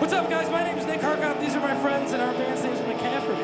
What's up, guys? My name is Nick Harkop. These are my friends, and our band's name's McCafferty.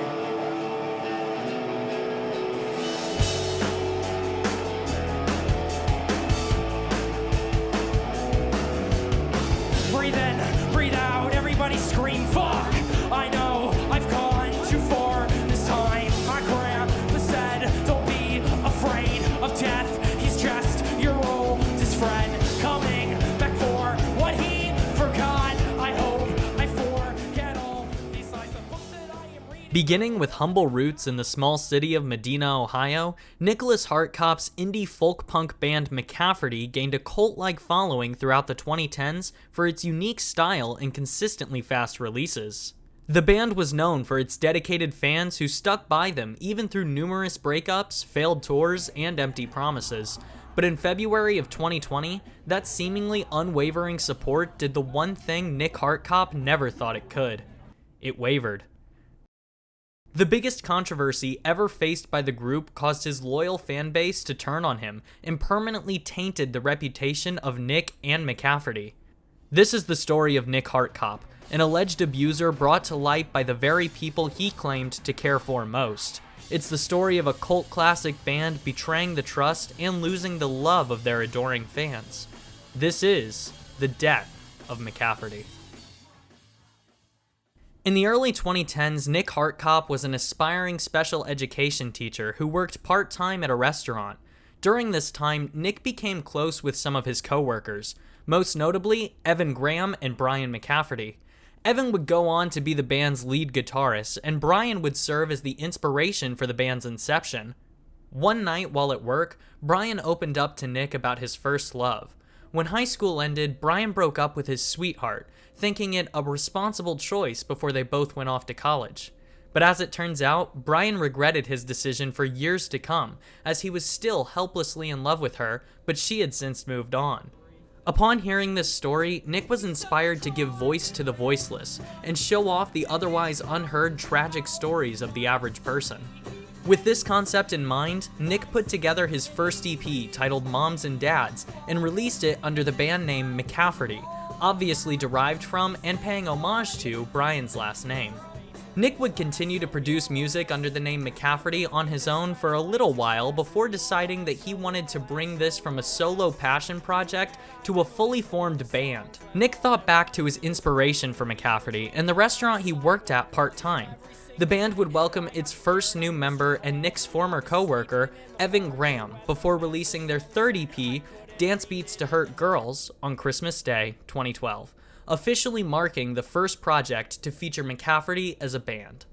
Breathe in, breathe out, everybody scream, fuck! I know, I've gone too far this time. My grandpa said, don't be afraid of death. He's just your oldest friend, coming back for what he forgot. I hope I forget all these lies of books that I am reading. Beginning with humble roots in the small city of Medina, Ohio, Nicholas Hartkop's indie folk punk band McCafferty gained a cult-like following throughout the 2010s for its unique style and consistently fast releases. The band was known for its dedicated fans who stuck by them even through numerous breakups, failed tours, and empty promises. But in February of 2020, that seemingly unwavering support did the one thing Nick Hartkop never thought it could. It wavered. The biggest controversy ever faced by the group caused his loyal fan base to turn on him and permanently tainted the reputation of Nick and McCafferty. This is the story of Nick Hartkop, an alleged abuser brought to light by the very people he claimed to care for most. It's the story of a cult classic band betraying the trust and losing the love of their adoring fans. This is the death of McCafferty. In the early 2010s, Nick Hartkop was an aspiring special education teacher who worked part-time at a restaurant. During this time, Nick became close with some of his co-workers, most notably Evan Graham and Brian McCafferty. Evan would go on to be the band's lead guitarist, and Brian would serve as the inspiration for the band's inception. One night while at work, Brian opened up to Nick about his first love. When high school ended, Brian broke up with his sweetheart, thinking it a responsible choice before they both went off to college. But as it turns out, Brian regretted his decision for years to come, as he was still helplessly in love with her, but she had since moved on. Upon hearing this story, Nick was inspired to give voice to the voiceless and show off the otherwise unheard tragic stories of the average person. With this concept in mind, Nick put together his first EP titled Moms and Dads and released it under the band name McCafferty, obviously derived from and paying homage to Brian's last name. Nick would continue to produce music under the name McCafferty on his own for a little while before deciding that he wanted to bring this from a solo passion project to a fully formed band. Nick thought back to his inspiration for McCafferty and the restaurant he worked at part-time. The band would welcome its first new member and Nick's former co-worker, Evan Graham, before releasing their third EP, Dance Beats to Hurt Girls, on Christmas Day, 2012. Officially marking the first project to feature McCafferty as a band.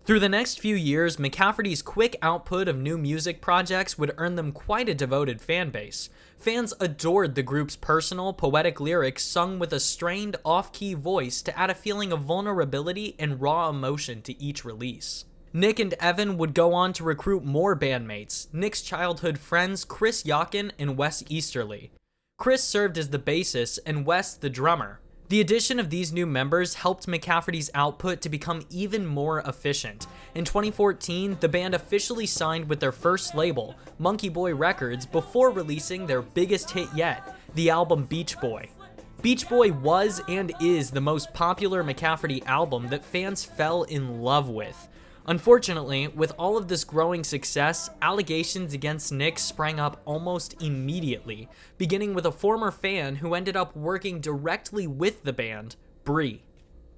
Through the next few years, McCafferty's quick output of new music projects would earn them quite a devoted fan base. Fans adored the group's personal, poetic lyrics sung with a strained, off-key voice to add a feeling of vulnerability and raw emotion to each release. Nick and Evan would go on to recruit more bandmates, Nick's childhood friends Chris Yakin and Wes Easterly. Chris served as the bassist and Wes the drummer. The addition of these new members helped McCafferty's output to become even more efficient. In 2014, the band officially signed with their first label, Monkey Boy Records, before releasing their biggest hit yet, the album Beach Boy. Beach Boy was and is the most popular McCafferty album that fans fell in love with. Unfortunately, with all of this growing success, allegations against Nick sprang up almost immediately, beginning with a former fan who ended up working directly with the band, Brie.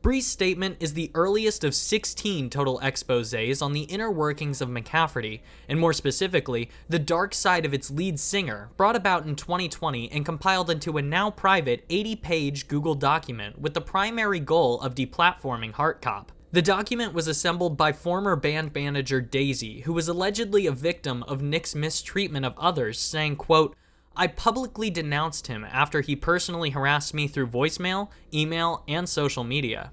Brie's statement is the earliest of 16 total exposés on the inner workings of McCafferty, and more specifically, the dark side of its lead singer, brought about in 2020 and compiled into a now private 80-page Google document with the primary goal of deplatforming Hartkop. The document was assembled by former band manager Daisy, who was allegedly a victim of Nick's mistreatment of others, saying, quote, "I publicly denounced him after he personally harassed me through voicemail, email, and social media."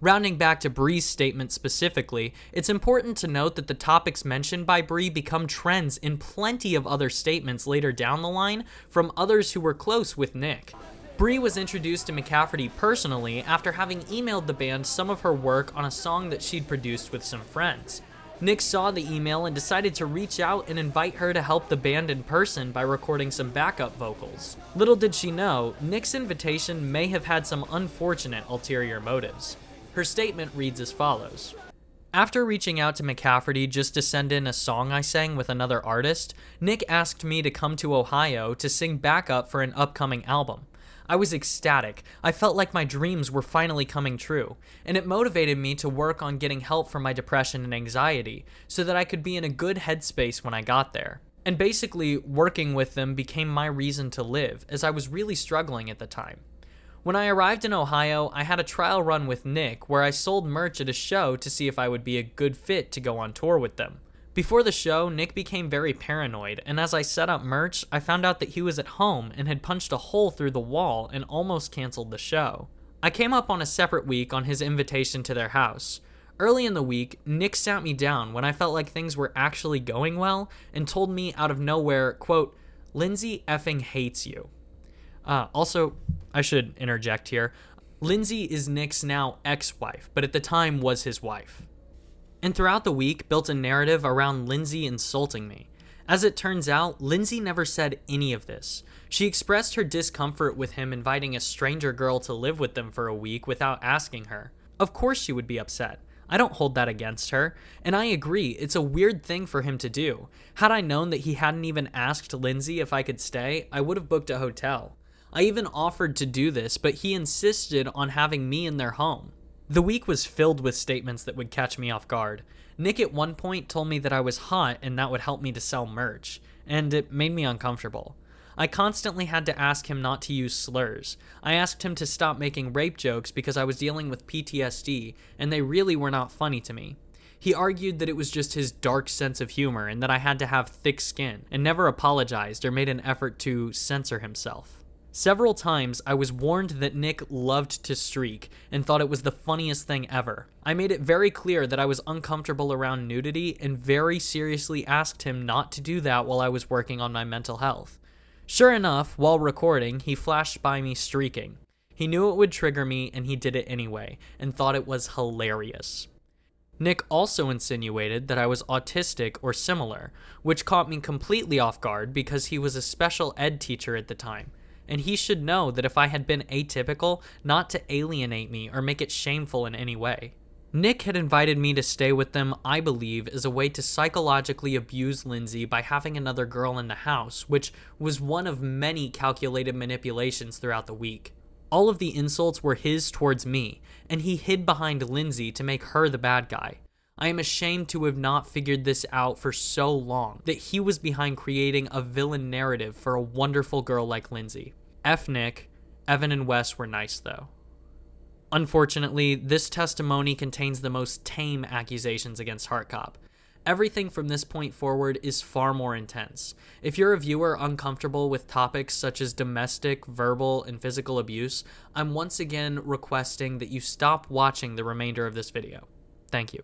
Rounding back to Brie's statement specifically, it's important to note that the topics mentioned by Brie become trends in plenty of other statements later down the line from others who were close with Nick. Brie was introduced to McCafferty personally after having emailed the band some of her work on a song that she'd produced with some friends. Nick saw the email and decided to reach out and invite her to help the band in person by recording some backup vocals. Little did she know, Nick's invitation may have had some unfortunate ulterior motives. Her statement reads as follows. After reaching out to McCafferty just to send in a song I sang with another artist, Nick asked me to come to Ohio to sing backup for an upcoming album. I was ecstatic. I felt like my dreams were finally coming true, and it motivated me to work on getting help for my depression and anxiety so that I could be in a good headspace when I got there. And basically, working with them became my reason to live, as I was really struggling at the time. When I arrived in Ohio, I had a trial run with Nick where I sold merch at a show to see if I would be a good fit to go on tour with them. Before the show, Nick became very paranoid, and as I set up merch, I found out that he was at home and had punched a hole through the wall and almost canceled the show. I came up on a separate week on his invitation to their house. Early in the week, Nick sat me down when I felt like things were actually going well and told me out of nowhere, quote, "Lindsay effing hates you." Also, I should interject here, Lindsay is Nick's now ex-wife, but at the time was his wife. And throughout the week, built a narrative around Lindsay insulting me. As it turns out, Lindsay never said any of this. She expressed her discomfort with him inviting a stranger girl to live with them for a week without asking her. Of course she would be upset. I don't hold that against her, and I agree, it's a weird thing for him to do. Had I known that he hadn't even asked Lindsay if I could stay, I would have booked a hotel. I even offered to do this, but he insisted on having me in their home. The week was filled with statements that would catch me off guard. Nick at one point told me that I was hot and that would help me to sell merch, and it made me uncomfortable. I constantly had to ask him not to use slurs. I asked him to stop making rape jokes because I was dealing with PTSD, and they really were not funny to me. He argued that it was just his dark sense of humor and that I had to have thick skin, and never apologized or made an effort to censor himself. Several times, I was warned that Nick loved to streak and thought it was the funniest thing ever. I made it very clear that I was uncomfortable around nudity and very seriously asked him not to do that while I was working on my mental health. Sure enough, while recording, he flashed by me streaking. He knew it would trigger me and he did it anyway, and thought it was hilarious. Nick also insinuated that I was autistic or similar, which caught me completely off guard because he was a special ed teacher at the time. And he should know that if I had been atypical, not to alienate me or make it shameful in any way. Nick had invited me to stay with them, I believe, as a way to psychologically abuse Lindsay by having another girl in the house, which was one of many calculated manipulations throughout the week. All of the insults were his towards me, and he hid behind Lindsay to make her the bad guy. I am ashamed to have not figured this out for so long, that he was behind creating a villain narrative for a wonderful girl like Lindsay. F Nick, Evan and Wes were nice though. Unfortunately, this testimony contains the most tame accusations against Heartcop. Everything from this point forward is far more intense. If you're a viewer uncomfortable with topics such as domestic, verbal, and physical abuse, I'm once again requesting that you stop watching the remainder of this video. Thank you.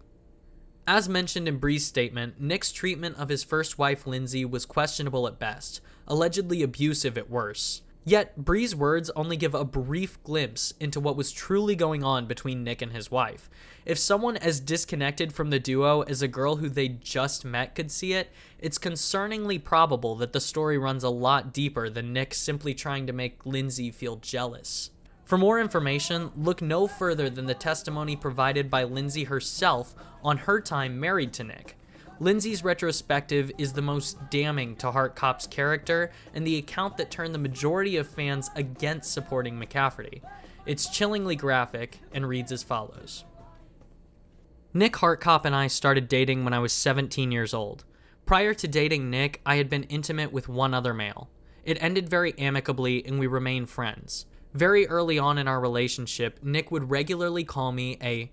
As mentioned in Brie's statement, Nick's treatment of his first wife Lindsay was questionable at best, allegedly abusive at worst. Yet, Brie's words only give a brief glimpse into what was truly going on between Nick and his wife. If someone as disconnected from the duo as a girl who they just met could see it, it's concerningly probable that the story runs a lot deeper than Nick simply trying to make Lindsay feel jealous. For more information, look no further than the testimony provided by Lindsay herself on her time married to Nick. Lindsay's retrospective is the most damning to Heartcop's character and the account that turned the majority of fans against supporting McCafferty. It's chillingly graphic and reads as follows. Nick Heartcop and I started dating when I was 17 years old. Prior to dating Nick, I had been intimate with one other male. It ended very amicably and we remained friends. Very early on in our relationship, Nick would regularly call me a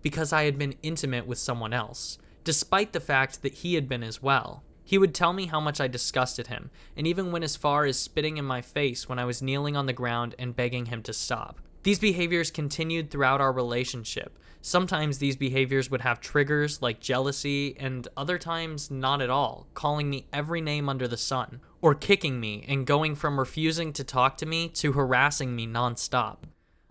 because I had been intimate with someone else, despite the fact that he had been as well. He would tell me how much I disgusted him, and even went as far as spitting in my face when I was kneeling on the ground and begging him to stop. These behaviors continued throughout our relationship. Sometimes these behaviors would have triggers like jealousy, and other times not at all, calling me every name under the sun, or kicking me and going from refusing to talk to me to harassing me nonstop.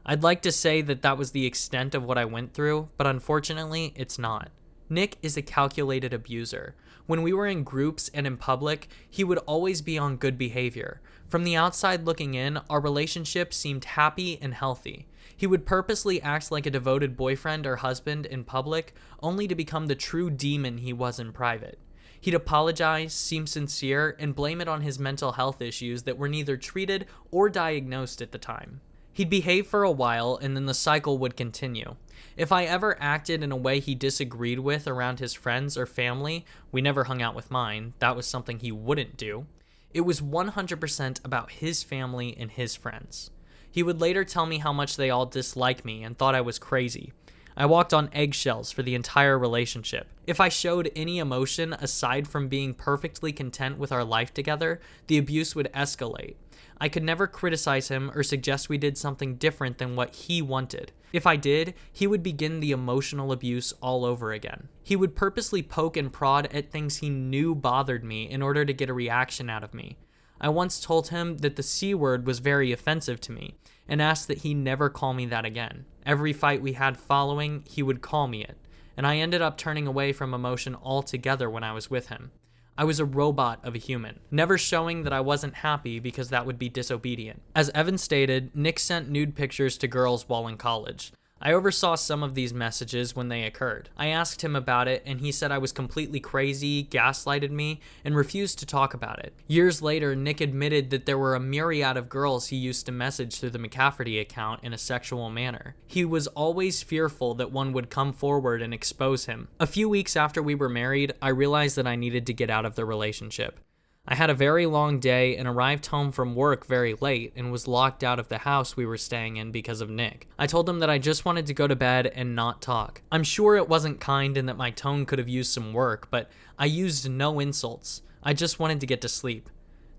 I'd like to say that that was the extent of what I went through, but unfortunately, it's not. Nick is a calculated abuser. When we were in groups and in public, he would always be on good behavior. From the outside looking in, our relationship seemed happy and healthy. He would purposely act like a devoted boyfriend or husband in public, only to become the true demon he was in private. He'd apologize, seem sincere, and blame it on his mental health issues that were neither treated or diagnosed at the time. He'd behave for a while, and then the cycle would continue. If I ever acted in a way he disagreed with around his friends or family, we never hung out with mine, that was something he wouldn't do. It was 100% about his family and his friends. He would later tell me how much they all disliked me and thought I was crazy. I walked on eggshells for the entire relationship. If I showed any emotion aside from being perfectly content with our life together, the abuse would escalate. I could never criticize him or suggest we did something different than what he wanted. If I did, he would begin the emotional abuse all over again. He would purposely poke and prod at things he knew bothered me in order to get a reaction out of me. I once told him that the C word was very offensive to me and asked that he never call me that again. Every fight we had following, he would call me it, and I ended up turning away from emotion altogether when I was with him. I was a robot of a human, never showing that I wasn't happy because that would be disobedient. As Evan stated, Nick sent nude pictures to girls while in college. I oversaw some of these messages when they occurred. I asked him about it, and he said I was completely crazy, gaslighted me, and refused to talk about it. Years later, Nick admitted that there were a myriad of girls he used to message through the McCafferty account in a sexual manner. He was always fearful that one would come forward and expose him. A few weeks after we were married, I realized that I needed to get out of the relationship. I had a very long day and arrived home from work very late and was locked out of the house we were staying in because of Nick. I told him that I just wanted to go to bed and not talk. I'm sure it wasn't kind and that my tone could have used some work, but I used no insults. I just wanted to get to sleep.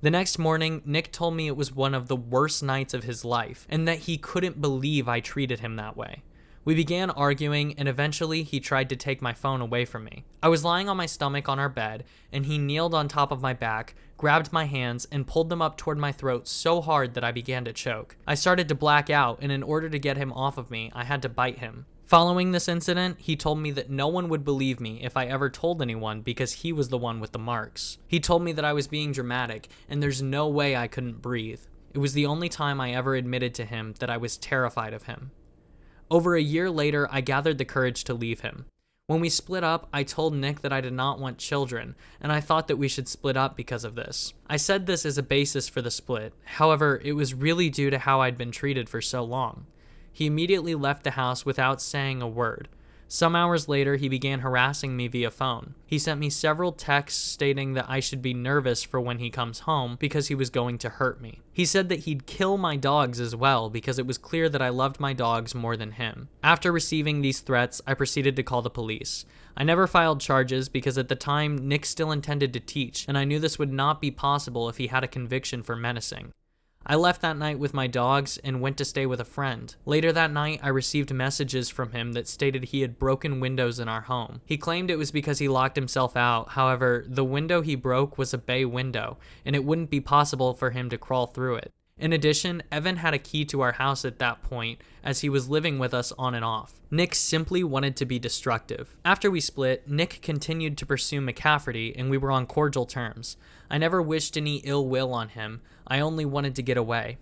The next morning, Nick told me it was one of the worst nights of his life and that he couldn't believe I treated him that way. We began arguing, and eventually he tried to take my phone away from me. I was lying on my stomach on our bed, and he kneeled on top of my back, grabbed my hands, and pulled them up toward my throat so hard that I began to choke. I started to black out, and in order to get him off of me, I had to bite him. Following this incident, he told me that no one would believe me if I ever told anyone because he was the one with the marks. He told me that I was being dramatic, and there's no way I couldn't breathe. It was the only time I ever admitted to him that I was terrified of him. Over a year later, I gathered the courage to leave him. When we split up, I told Nick that I did not want children, and I thought that we should split up because of this. I said this as a basis for the split. However, it was really due to how I'd been treated for so long. He immediately left the house without saying a word. Some hours later, he began harassing me via phone. He sent me several texts stating that I should be nervous for when he comes home because he was going to hurt me. He said that he'd kill my dogs as well because it was clear that I loved my dogs more than him. After receiving these threats, I proceeded to call the police. I never filed charges because at the time, Nick still intended to teach, and I knew this would not be possible if he had a conviction for menacing. I left that night with my dogs and went to stay with a friend. Later that night, I received messages from him that stated he had broken windows in our home. He claimed it was because he locked himself out. However, the window he broke was a bay window, and it wouldn't be possible for him to crawl through it. In addition, Evan had a key to our house at that point, as he was living with us on and off. Nick simply wanted to be destructive. After we split, Nick continued to pursue McCafferty, and we were on cordial terms. I never wished any ill will on him. I only wanted to get away.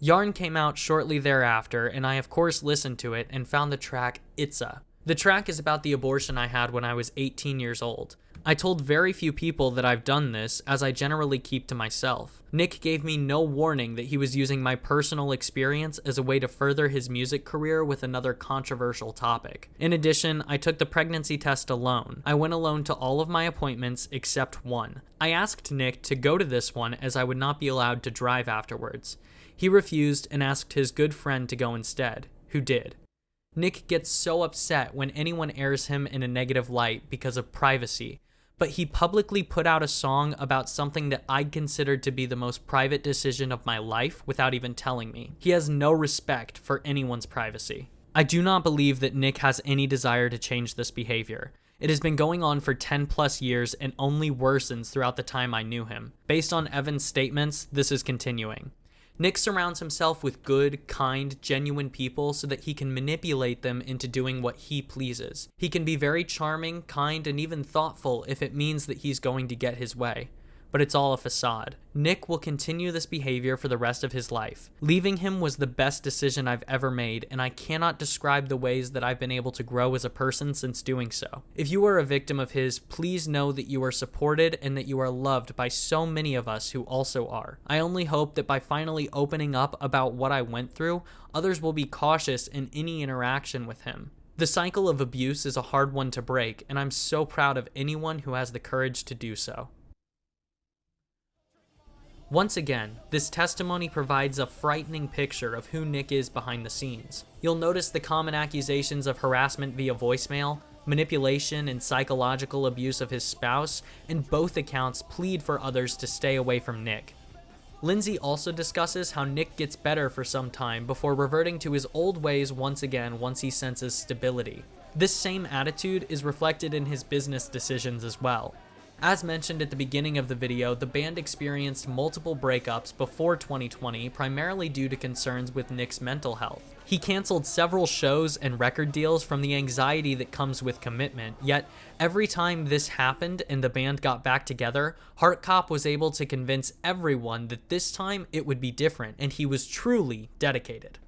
Yarn came out shortly thereafter, and I of course listened to it and found the track Itza. The track is about the abortion I had when I was 18 years old. I told very few people that I've done this, as I generally keep to myself. Nick gave me no warning that he was using my personal experience as a way to further his music career with another controversial topic. In addition, I took the pregnancy test alone. I went alone to all of my appointments except one. I asked Nick to go to this one as I would not be allowed to drive afterwards. He refused and asked his good friend to go instead, who did. Nick gets so upset when anyone airs him in a negative light because of privacy, but he publicly put out a song about something that I considered to be the most private decision of my life without even telling me. He has no respect for anyone's privacy. I do not believe that Nick has any desire to change this behavior. It has been going on for 10 plus years and only worsens throughout the time I knew him. Based on Evan's statements, this is continuing. Nick surrounds himself with good, kind, genuine people so that he can manipulate them into doing what he pleases. He can be very charming, kind, and even thoughtful if it means that he's going to get his way. But it's all a facade. Nick will continue this behavior for the rest of his life. Leaving him was the best decision I've ever made, and I cannot describe the ways that I've been able to grow as a person since doing so. If you are a victim of his, please know that you are supported and that you are loved by so many of us who also are. I only hope that by finally opening up about what I went through, others will be cautious in any interaction with him. The cycle of abuse is a hard one to break, and I'm so proud of anyone who has the courage to do so. Once again, this testimony provides a frightening picture of who Nick is behind the scenes. You'll notice the common accusations of harassment via voicemail, manipulation and psychological abuse of his spouse, and both accounts plead for others to stay away from Nick. Lindsay also discusses how Nick gets better for some time before reverting to his old ways once again once he senses stability. This same attitude is reflected in his business decisions as well. As mentioned at the beginning of the video, the band experienced multiple breakups before 2020, primarily due to concerns with Nick's mental health. He canceled several shows and record deals from the anxiety that comes with commitment, yet every time this happened and the band got back together, Hardcop was able to convince everyone that this time it would be different, and he was truly dedicated.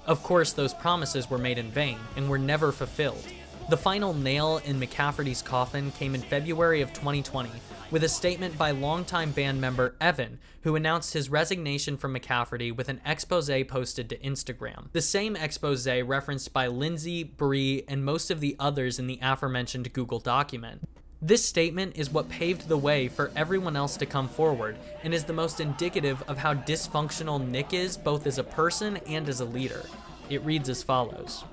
Of course, those promises were made in vain and were never fulfilled. The final nail in McCafferty's coffin came in February of 2020, with a statement by longtime band member Evan, who announced his resignation from McCafferty with an expose posted to Instagram. The same expose referenced by Lindsay, Brie, and most of the others in the aforementioned Google document. This statement is what paved the way for everyone else to come forward, and is the most indicative of how dysfunctional Nick is both as a person and as a leader. It reads as follows.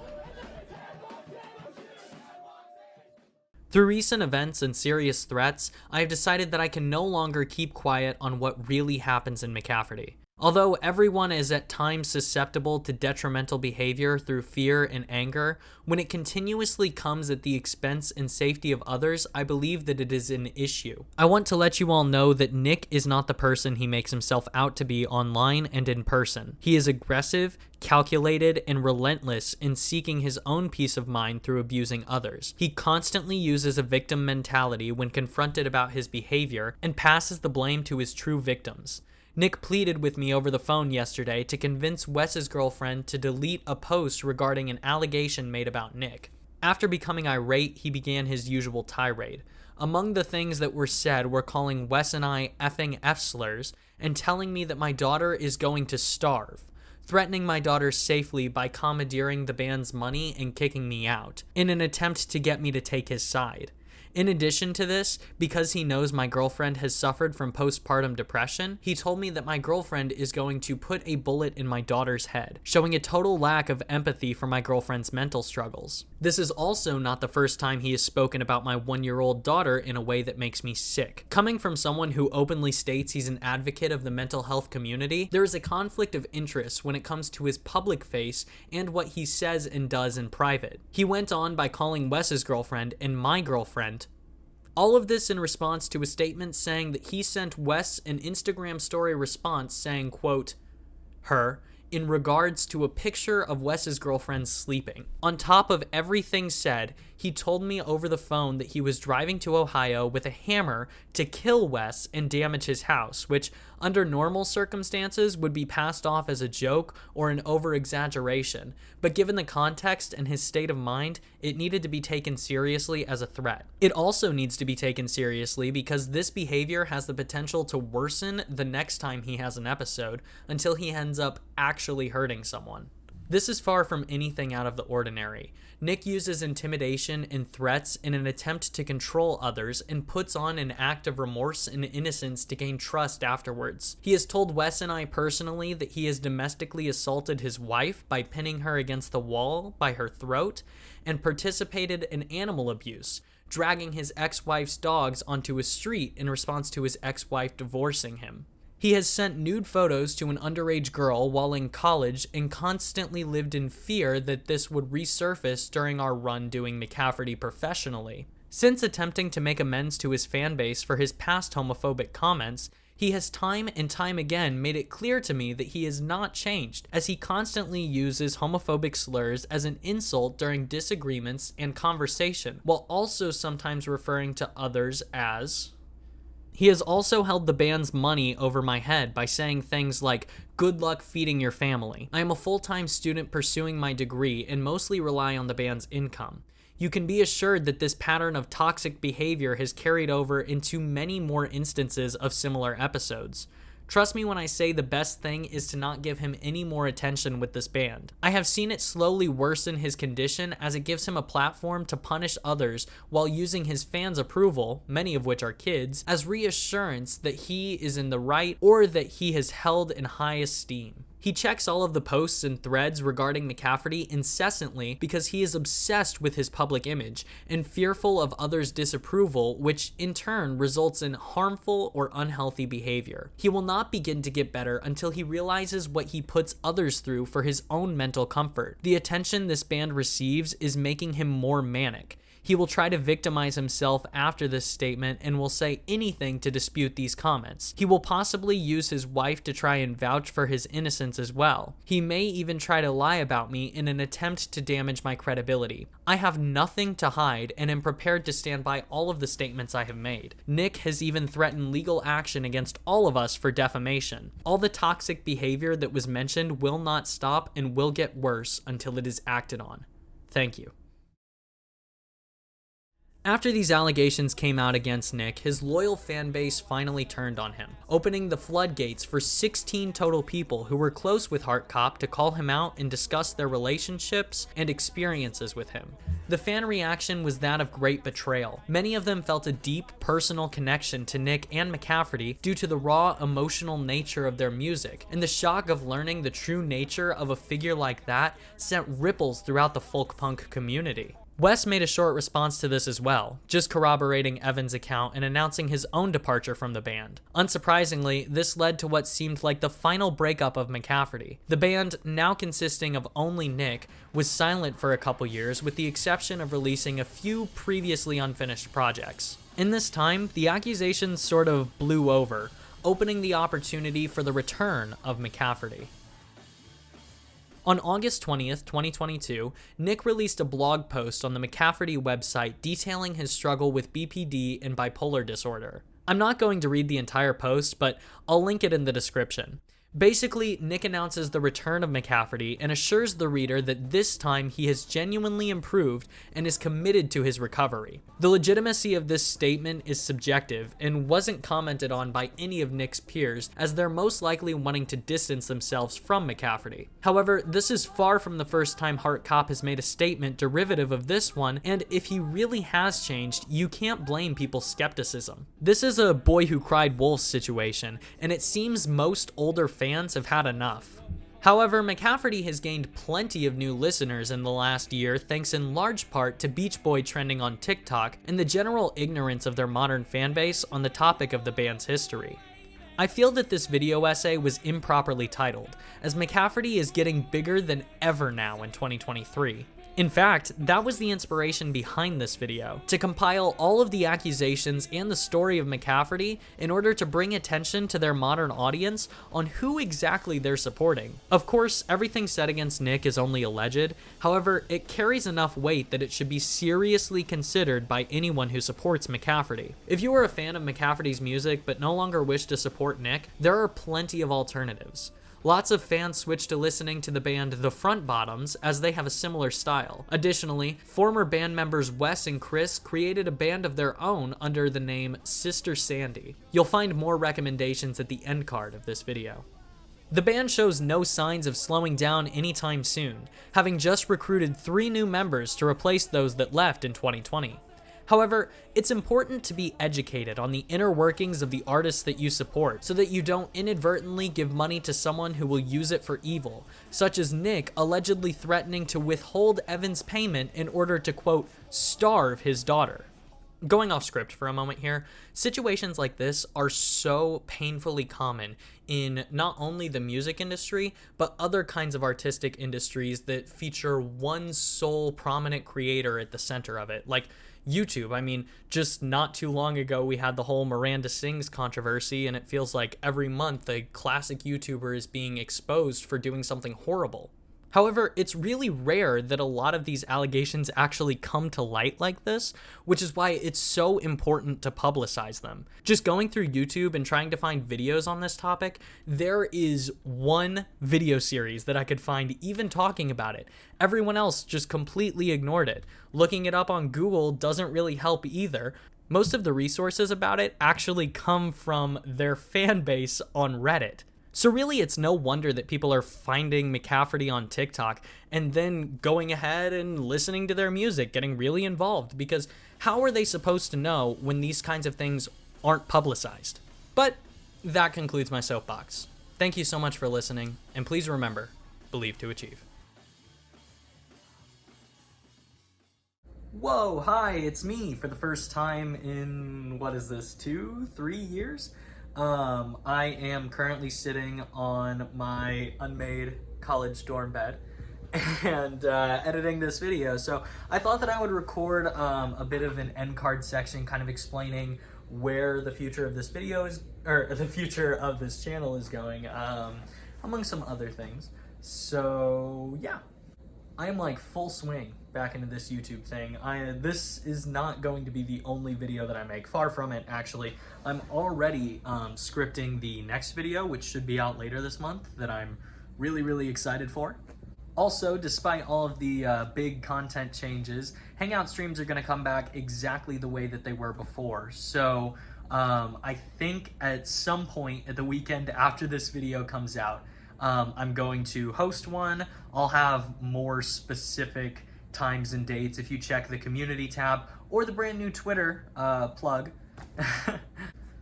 Through recent events and serious threats, I have decided that I can no longer keep quiet on what really happens in McCafferty. Although everyone is at times susceptible to detrimental behavior through fear and anger, when it continuously comes at the expense and safety of others, I believe that it is an issue. I want to let you all know that Nick is not the person he makes himself out to be online and in person. He is aggressive, calculated, and relentless in seeking his own peace of mind through abusing others. He constantly uses a victim mentality when confronted about his behavior and passes the blame to his true victims. Nick pleaded with me over the phone yesterday to convince Wes's girlfriend to delete a post regarding an allegation made about Nick. After becoming irate, he began his usual tirade. Among the things that were said were calling Wes and I effing F-slurs and telling me that my daughter is going to starve, threatening my daughter safely by commandeering the band's money and kicking me out, in an attempt to get me to take his side. In addition to this, because he knows my girlfriend has suffered from postpartum depression, he told me that my girlfriend is going to put a bullet in my daughter's head, showing a total lack of empathy for my girlfriend's mental struggles. This is also not the first time he has spoken about my 1-year-old daughter in a way that makes me sick. Coming from someone who openly states he's an advocate of the mental health community, there is a conflict of interest when it comes to his public face and what he says and does in private. He went on by calling Wes's girlfriend and my girlfriend. All of this in response to a statement saying that he sent Wes an Instagram story response saying, quote, her, in regards to a picture of Wes's girlfriend sleeping. On top of everything said, he told me over the phone that he was driving to Ohio with a hammer to kill Wes and damage his house, which under normal circumstances would be passed off as a joke or an over-exaggeration, but given the context and his state of mind, it needed to be taken seriously as a threat. It also needs to be taken seriously because this behavior has the potential to worsen the next time he has an episode until he ends up actually hurting someone. This is far from anything out of the ordinary. Nick uses intimidation and threats in an attempt to control others and puts on an act of remorse and innocence to gain trust afterwards. He has told Wes and I personally that he has domestically assaulted his wife by pinning her against the wall by her throat and participated in animal abuse, dragging his ex-wife's dogs onto a street in response to his ex-wife divorcing him. He has sent nude photos to an underage girl while in college and constantly lived in fear that this would resurface during our run doing McCafferty professionally. Since attempting to make amends to his fanbase for his past homophobic comments, He has time and time again made it clear to me that he has not changed, as he constantly uses homophobic slurs as an insult during disagreements and conversation, while also sometimes referring to others as... He has also held the band's money over my head by saying things like, "Good luck feeding your family." I am a full-time student pursuing my degree and mostly rely on the band's income. You can be assured that this pattern of toxic behavior has carried over into many more instances of similar episodes. Trust me when I say the best thing is to not give him any more attention with this band. I have seen it slowly worsen his condition as it gives him a platform to punish others while using his fans' approval, many of which are kids, as reassurance that he is in the right or that he is held in high esteem. He checks all of the posts and threads regarding McCafferty incessantly because he is obsessed with his public image and fearful of others' disapproval, which in turn results in harmful or unhealthy behavior. He will not begin to get better until he realizes what he puts others through for his own mental comfort. The attention this band receives is making him more manic. He will try to victimize himself after this statement and will say anything to dispute these comments. He will possibly use his wife to try and vouch for his innocence as well. He may even try to lie about me in an attempt to damage my credibility. I have nothing to hide and am prepared to stand by all of the statements I have made. Nick has even threatened legal action against all of us for defamation. All the toxic behavior that was mentioned will not stop and will get worse until it is acted on. Thank you. After these allegations came out against Nick, his loyal fan base finally turned on him, opening the floodgates for 16 total people who were close with Hardcop to call him out and discuss their relationships and experiences with him. The fan reaction was that of great betrayal. Many of them felt a deep personal connection to Nick and McCafferty due to the raw emotional nature of their music, and the shock of learning the true nature of a figure like that sent ripples throughout the folk punk community. Wes made a short response to this as well, just corroborating Evan's account and announcing his own departure from the band. Unsurprisingly, this led to what seemed like the final breakup of McCafferty. The band, now consisting of only Nick, was silent for a couple years with the exception of releasing a few previously unfinished projects. In this time, the accusations sort of blew over, opening the opportunity for the return of McCafferty. On August 20th, 2022, Nick released a blog post on the McCafferty website detailing his struggle with BPD and bipolar disorder. I'm not going to read the entire post, but I'll link it in the description. Basically, Nick announces the return of McCafferty and assures the reader that this time he has genuinely improved and is committed to his recovery. The legitimacy of this statement is subjective and wasn't commented on by any of Nick's peers, as they're most likely wanting to distance themselves from McCafferty. However, this is far from the first time Hardcop has made a statement derivative of this one, and if he really has changed, you can't blame people's skepticism. This is a boy who cried wolf situation, and it seems most older fans have had enough. However, McCafferty has gained plenty of new listeners in the last year thanks in large part to Beach Boy trending on TikTok and the general ignorance of their modern fanbase on the topic of the band's history. I feel that this video essay was improperly titled, as McCafferty is getting bigger than ever now in 2023. In fact, that was the inspiration behind this video, to compile all of the accusations and the story of McCafferty in order to bring attention to their modern audience on who exactly they're supporting. Of course, everything said against Nick is only alleged, however, it carries enough weight that it should be seriously considered by anyone who supports McCafferty. If you are a fan of McCafferty's music but no longer wish to support Nick, there are plenty of alternatives. Lots of fans switched to listening to the band The Front Bottoms, as they have a similar style. Additionally, former band members Wes and Chris created a band of their own under the name Sister Sandy. You'll find more recommendations at the end card of this video. The band shows no signs of slowing down anytime soon, having just recruited 3 new members to replace those that left in 2020. However, it's important to be educated on the inner workings of the artists that you support so that you don't inadvertently give money to someone who will use it for evil, such as Nick allegedly threatening to withhold Evan's payment in order to, quote, starve his daughter. Going off script for a moment here, situations like this are so painfully common in not only the music industry, but other kinds of artistic industries that feature one sole prominent creator at the center of it. Like YouTube. I mean, just not too long ago, we had the whole Miranda Sings controversy, and it feels like every month a classic YouTuber is being exposed for doing something horrible. However, it's really rare that a lot of these allegations actually come to light like this, which is why it's so important to publicize them. Just going through YouTube and trying to find videos on this topic, there is one video series that I could find even talking about it. Everyone else just completely ignored it. Looking it up on Google doesn't really help either. Most of the resources about it actually come from their fan base on Reddit. So really, it's no wonder that people are finding McCafferty on TikTok and then going ahead and listening to their music, getting really involved, because how are they supposed to know when these kinds of things aren't publicized? But that concludes my soapbox. Thank you so much for listening, and please remember, believe to achieve. Whoa, hi, it's me for the first time in, 2-3 years? I am currently sitting on my unmade college dorm bed and editing this video. So I thought that I would record a bit of an end card section kind of explaining where the future of this video is, or the future of this channel is going, among some other things. So yeah, I am like full swing back into this YouTube thing. This is not going to be the only video that I make. Far from it, actually. I'm already scripting the next video, which should be out later this month, that I'm really, really excited for. Also, despite all of the big content changes, Hangout streams are going to come back exactly the way that they were before. So I think at some point at the weekend after this video comes out, I'm going to host one. I'll have more specific times and dates if you check the community tab or the brand new Twitter plug.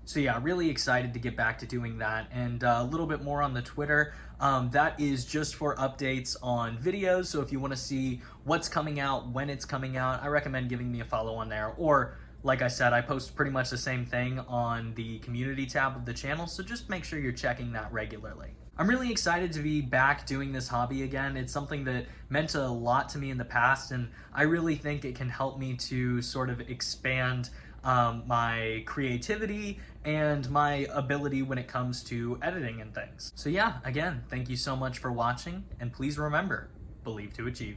So yeah, really excited to get back to doing that, and a little bit more on the Twitter. That is just for updates on videos, so if you want to see what's coming out, when it's coming out, I recommend giving me a follow on there. Or, like I said, I post pretty much the same thing on the community tab of the channel, so just make sure you're checking that regularly. I'm really excited to be back doing this hobby again. It's something that meant a lot to me in the past, and I really think it can help me to sort of expand my creativity and my ability when it comes to editing and things. So yeah, again, thank you so much for watching, and please remember, believe to achieve.